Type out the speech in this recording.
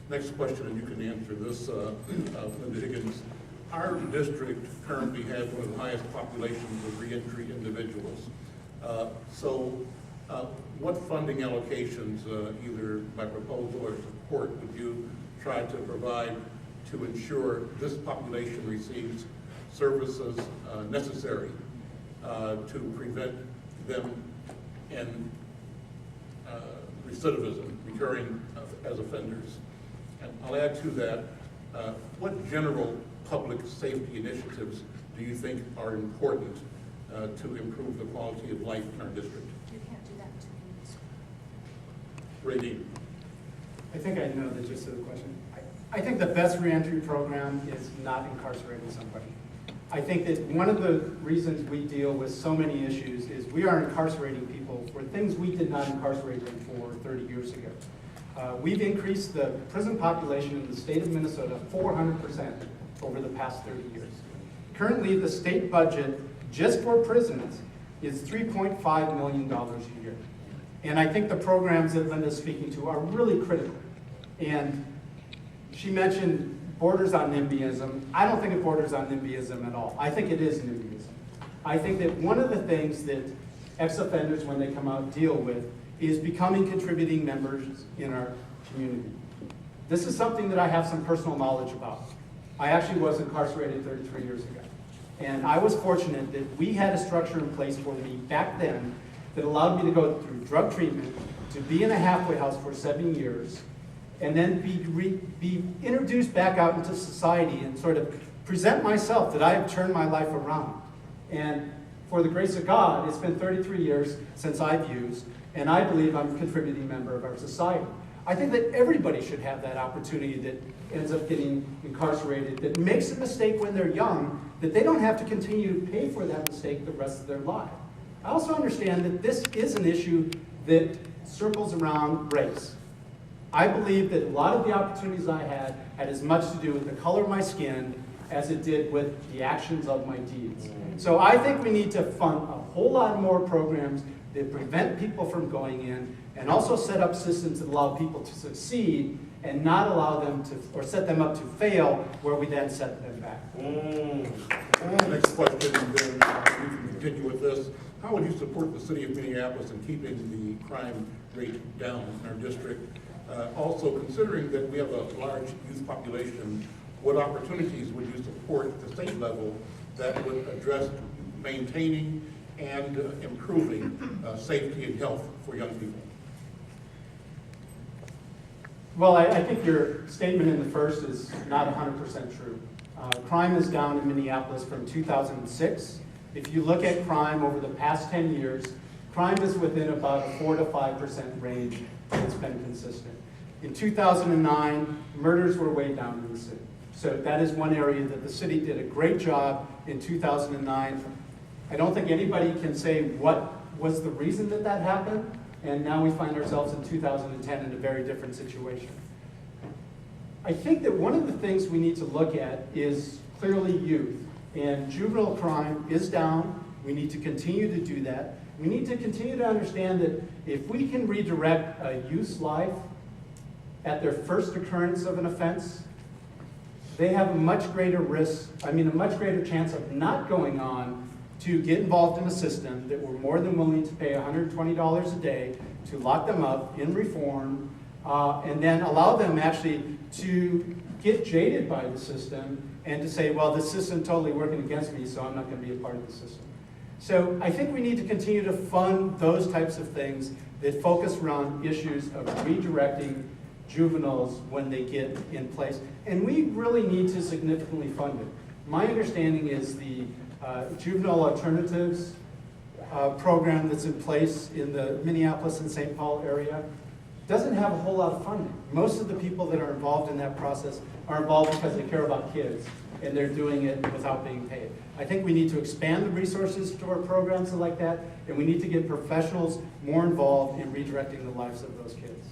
Next question, and you can answer this, Linda Higgins. Our district currently has one of the highest populations of reentry individuals. What funding allocations, either by proposal or support, would you try to provide to ensure this population receives services necessary to prevent them in recidivism, recurring as offenders? And I'll add to that, what general public safety initiatives do you think are important to improve the quality of life in our district? You can't do that in 2 minutes. Radine. I think I know the gist of the question. I think the best reentry program is not incarcerating somebody. I think that one of the reasons we deal with so many issues is we are incarcerating people for things we did not incarcerate them for 30 years ago. We've increased the prison population in the state of Minnesota 400% over the past 30 years. Currently, the state budget just for prisons is $3.5 million a year. And I think the programs that Linda's speaking to are really critical. And she mentioned borders on NIMBYism. I don't think it borders on NIMBYism at all. I think it is NIMBYism. I think that one of the things that ex-offenders, when they come out, deal with is becoming contributing members in our community. This is something that I have some personal knowledge about. I actually was incarcerated 33 years ago. And I was fortunate that we had a structure in place for me back then that allowed me to go through drug treatment, to be in a halfway house for 7 years, and then be introduced back out into society and sort of present myself that I have turned my life around. And for the grace of God, it's been 33 years since I've used, and I believe I'm a contributing member of our society. I think that everybody should have that opportunity that ends up getting incarcerated, that makes a mistake when they're young, that they don't have to continue to pay for that mistake the rest of their life. I also understand that this is an issue that circles around race. I believe that a lot of the opportunities I had as much to do with the color of my skin as it did with the actions of my deeds. So I think we need to fund a whole lot more programs that prevent people from going in, and also set up systems that allow people to succeed and not allow them to, or set them up to fail, where we then set them back. Next question, and then we can continue with this. How would you support the city of Minneapolis in keeping the crime rate down in our district? Also, considering that we have a large youth population, what opportunities would you support at the state level that would address maintaining and improving safety and health for young people? Well, I think your statement in the first is not 100% true. Crime is down in Minneapolis from 2006. If you look at crime over the past 10 years, crime is within about a 4 to 5% range, and it's been consistent. In 2009, murders were way down in the city. So that is one area that the city did a great job in 2009. I don't think anybody can say what was the reason that that happened, and now we find ourselves in 2010 in a very different situation. I think that one of the things we need to look at is clearly youth, and juvenile crime is down. We need to continue to do that. We need to continue to understand that if we can redirect a youth's life at their first occurrence of an offense, they have a much greater risk, a much greater chance of not going on to get involved in a system that we're more than willing to pay $120 a day to lock them up in reform, and then allow them actually to get jaded by the system and to say, well, the system's totally working against me, so I'm not going to be a part of the system. So I think we need to continue to fund those types of things that focus around issues of redirecting juveniles when they get in place. And we really need to significantly fund it. My understanding is the Juvenile Alternatives program that's in place in the Minneapolis and St. Paul area doesn't have a whole lot of funding. Most of the people that are involved in that process are involved because they care about kids, and they're doing it without being paid. I think we need to expand the resources to our programs like that, and we need to get professionals more involved in redirecting the lives of those kids.